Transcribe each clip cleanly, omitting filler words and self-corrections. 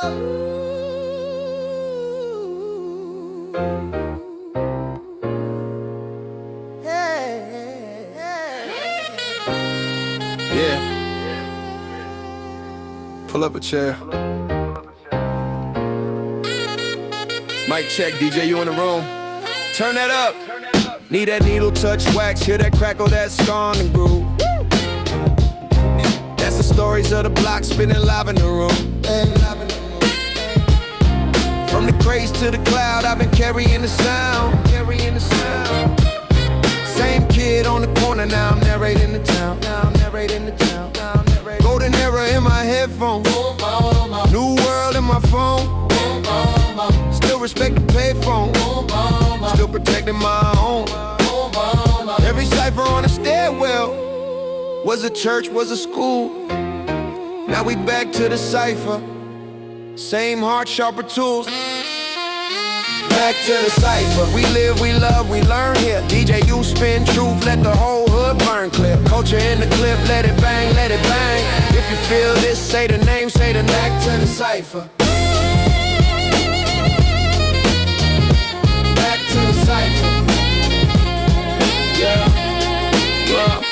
Yeah. Pull up a chair. Mic check, DJ, you in the room? Turn that up. Need that needle touch wax, hear that crackle, that song and groove. That's the stories of the block spinning live in the room. From the craze to the cloud, I've been carrying the sound. Same kid on the corner, now I'm narrating the town. Golden era in my headphones. New world in my phone. Still respect the payphone. Still protecting my own. Every cipher on the stairwell was a church, was a school. Now we back to the cipher. Same heart, sharper tools. Back to the cipher. We live, we love, we learn here. DJ, you spin truth, let the whole hood burn clear. Culture in the clip, let it bang, let it bang. If you feel this, say the name, say the back to the cipher. Back to the cipher. Yeah.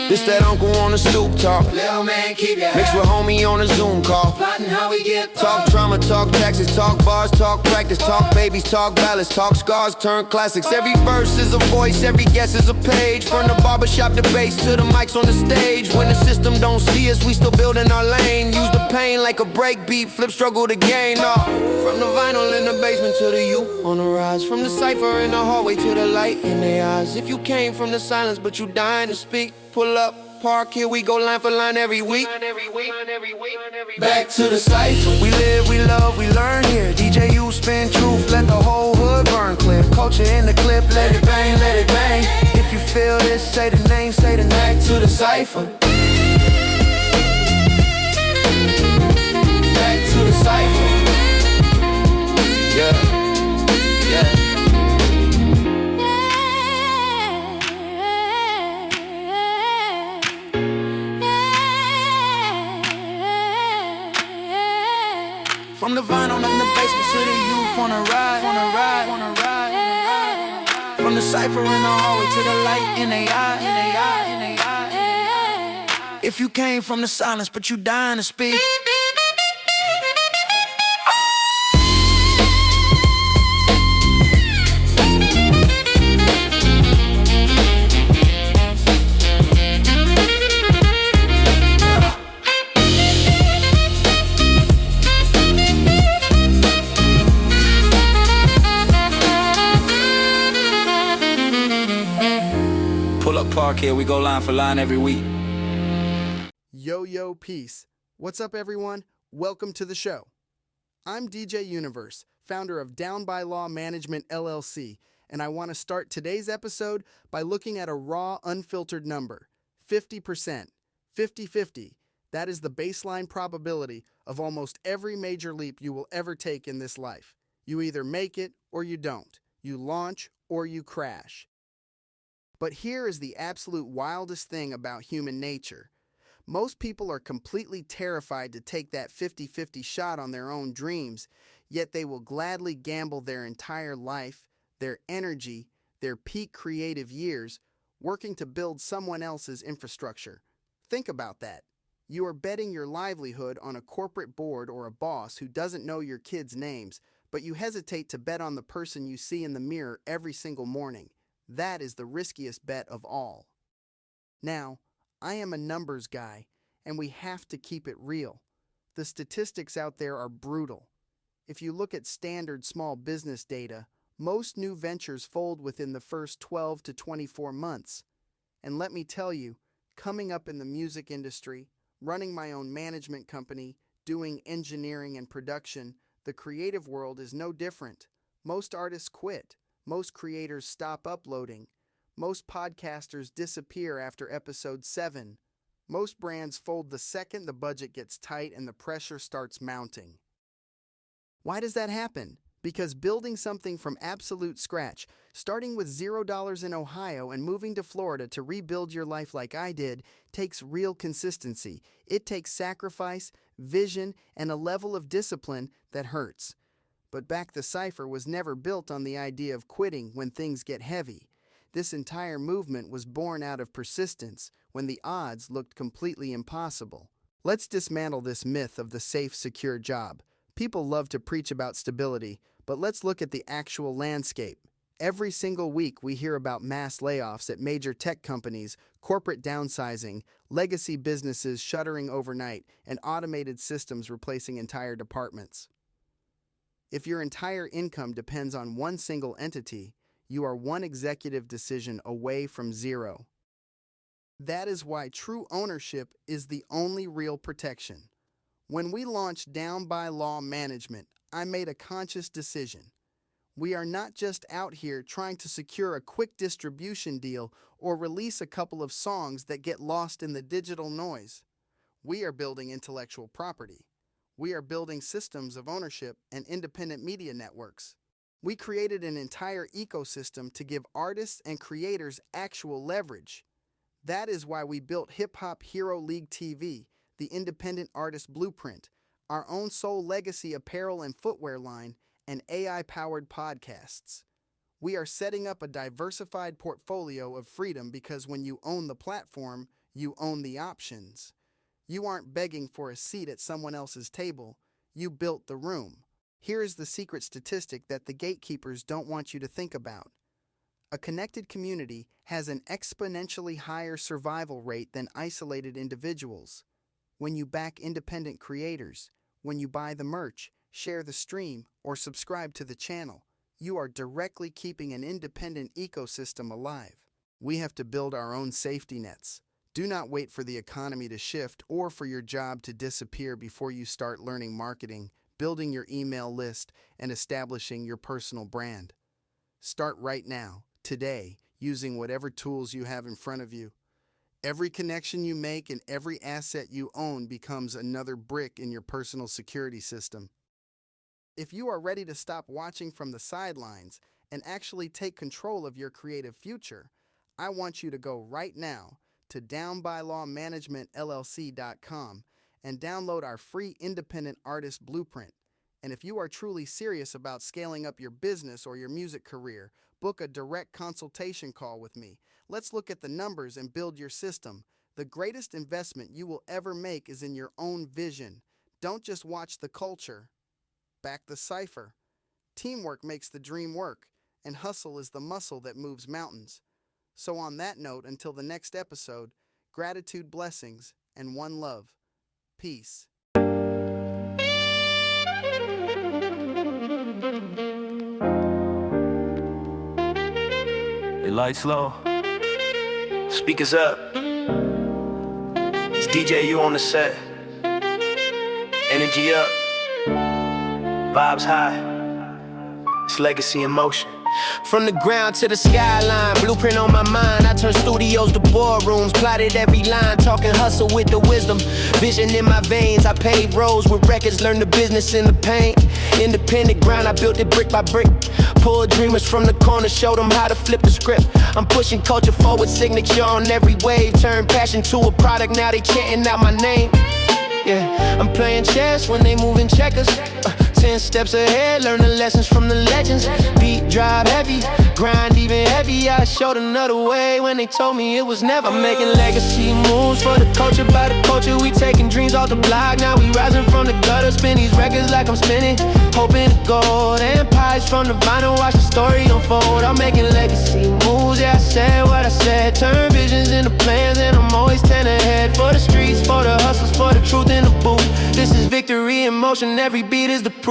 This that uncle on the stoop talk. Little man, keep your Mixed with homie on a Zoom call. plotting how we get Talk trauma, talk taxes, talk bars, talk practice, talk babies, talk ballads, talk scars, turn classics. Every verse is a voice, every guess is a page. From the barbershop debates to the mics on the stage. When the system don't see us, we still building our lane. Use the pain like a break beat, flip struggle to gain. From the vinyl in the basement to the you on the rise. From the cipher in the hallway to the light in their eyes. If you came from the silence but you dying to speak, pull up, park, here we go line for line every week. back to the cipher. We live, we love, we learn here. DJ, you spin truth, let the whole hood burn clear. Culture in the clip, let it bang, let it bang. If you feel this, say the name, say the Back name. to the cipher. Back to the cipher. Yeah, yeah. From the vinyl in the basement to the youth on a ride. From the cipher in the hallway to the light in they eye. If you came from the silence but you dying to speak. Pull up, park, here we go line for line every week. Yo, peace. What's up, everyone? Welcome to the show. I'm DJ Universe, founder of Down by Law Management LLC, and I want to start today's episode by looking at a raw, unfiltered number, 50%, 50-50. That is the baseline probability of almost every major leap you will ever take in this life. You either make it or you don't. You launch or you crash. But here is the absolute wildest thing about human nature. Most people are completely terrified to take that 50-50 shot on their own dreams, yet they will gladly gamble their entire life, their energy, their peak creative years, working to build someone else's infrastructure. Think about that. You are betting your livelihood on a corporate board or a boss who doesn't know your kids' names, but you hesitate to bet on the person you see in the mirror every single morning. That is the riskiest bet of all. Now, I am a numbers guy, and we have to keep it real. The statistics out there are brutal. If you look at standard small business data, most new ventures fold within the first 12 to 24 months. And let me tell you, coming up in the music industry, running my own management company, doing engineering and production, the creative world is no different. Most artists quit. Most creators stop uploading. Most podcasters disappear after episode 7. Most brands fold the second the budget gets tight and the pressure starts mounting. Why does that happen? Because building something from absolute scratch, starting with $0 in Ohio and moving to Florida to rebuild your life like I did, takes real consistency. It takes sacrifice, vision, and a level of discipline that hurts. But Back the Cipher was never built on the idea of quitting when things get heavy. This entire movement was born out of persistence when the odds looked completely impossible. Let's dismantle this myth of the safe, secure job. People love to preach about stability, but let's look at the actual landscape. Every single week we hear about mass layoffs at major tech companies, corporate downsizing, legacy businesses shuttering overnight, and automated systems replacing entire departments. If your entire income depends on one single entity, you are one executive decision away from zero. That is why true ownership is the only real protection. When we launched Down by Law Management, I made a conscious decision. We are not just out here trying to secure a quick distribution deal or release a couple of songs that get lost in the digital noise. We are building intellectual property. We are building systems of ownership and independent media networks. We created an entire ecosystem to give artists and creators actual leverage. That is why we built Hip Hop Hero League TV, the independent artist blueprint, our own sole legacy apparel and footwear line, and AI-powered podcasts. We are setting up a diversified portfolio of freedom because when you own the platform, you own the options. You aren't begging for a seat at someone else's table. You built the room. Here is the secret statistic that the gatekeepers don't want you to think about. A connected community has an exponentially higher survival rate than isolated individuals. When you back independent creators, when you buy the merch, share the stream, or subscribe to the channel, you are directly keeping an independent ecosystem alive. We have to build our own safety nets. Do not wait for the economy to shift or for your job to disappear before you start learning marketing, building your email list, and establishing your personal brand. Start right now, today, using whatever tools you have in front of you. Every connection you make and every asset you own becomes another brick in your personal security system. If you are ready to stop watching from the sidelines and actually take control of your creative future, I want you to go right now to downbylawmanagementllc.com and download our free independent artist blueprint. And if you are truly serious about scaling up your business or your music career, book a direct consultation call with me. Let's look at the numbers and build your system. The greatest investment you will ever make is in your own vision. Don't just watch the culture. Back the cipher. Teamwork makes the dream work, and hustle is the muscle that moves mountains. So on that note, until the next episode, gratitude, blessings, and one love. Peace. They lights low, speakers up. It's DJ you on the set. Energy up, vibes high. It's legacy in motion. From the ground to the skyline, blueprint on my mind. I turn studios to boardrooms, plotted every line, talking hustle with the wisdom. Vision in my veins, I paved roads with records, learned the business in the pain. Independent grind, I built it brick by brick. Pulled dreamers from the corner, showed them how to flip the script. I'm pushing culture forward, signature on every wave. Turn passion to a product, now they chanting out my name. Yeah, I'm playing chess when they moving checkers. 10 steps ahead, learn the lessons from the legends. Beat drive heavy, grind even heavy. I showed another way when they told me it was never. I'm making legacy moves for the culture, by the culture. We taking dreams off the block, now we rising from the gutter. Spin these records like I'm spinning, hoping to gold. Empires from the vinyl, watch the story unfold. I'm making legacy moves, yeah, I said what I said. Turn visions into plans, and I'm always 10 ahead. For the streets, for the hustles, for the truth in the booth. This is victory in motion, every beat is the proof.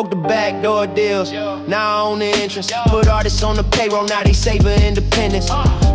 broke the backdoor deals. Now I own the entrance. Put artists on the payroll, now they savor independence.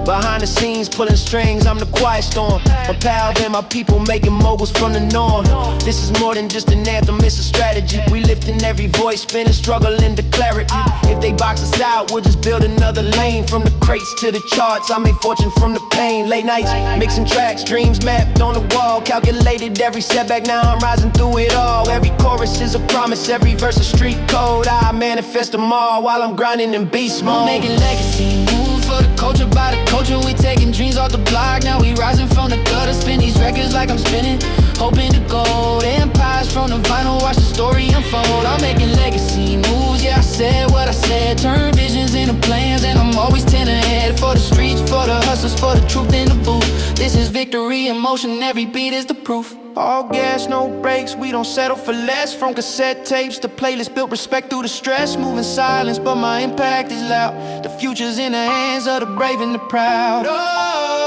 Behind the scenes, pulling strings, I'm the quiet storm. My pal and my people making moguls from the norm. This is more than just an anthem, it's a strategy. We lifting every voice, spinning, struggling to clarity. If they box us out, we'll just build another lane. From the crates to the charts, I made fortune from the pain. Late nights, mixing tracks, dreams mapped on the wall. Calculated every setback, now I'm rising through it all. Every chorus is a promise, every verse a street code. I manifest them all while I'm grinding in beast mode. I'm making legacy moves for the culture, by the culture. We taking dreams off the block, now we rising from the gutter. Spin these records like I'm spinning, hoping to gold. Empires from the vinyl, watch the story unfold. I'm making legacy moves, yeah, I said what I said. Turn visions into plans, and I'm always 10 ahead. For the streets, for the hustlers, for the truth in the booth. This is victory in motion, every beat is the proof. All gas, no brakes, we don't settle for less. From cassette tapes to playlists, built respect through the stress. Moving silence, but my impact is loud. The future's in the hands of the brave and the proud. Oh.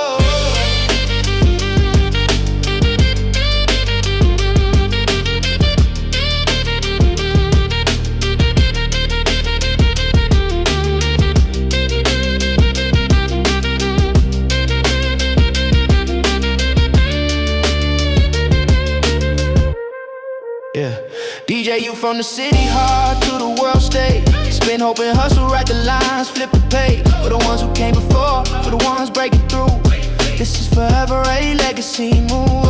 Yeah, DJ you from the city hard to the world stage. Spin, hope and hustle, write the lines, flip the page. For the ones who came before, for the ones breaking through. This is forever a legacy move.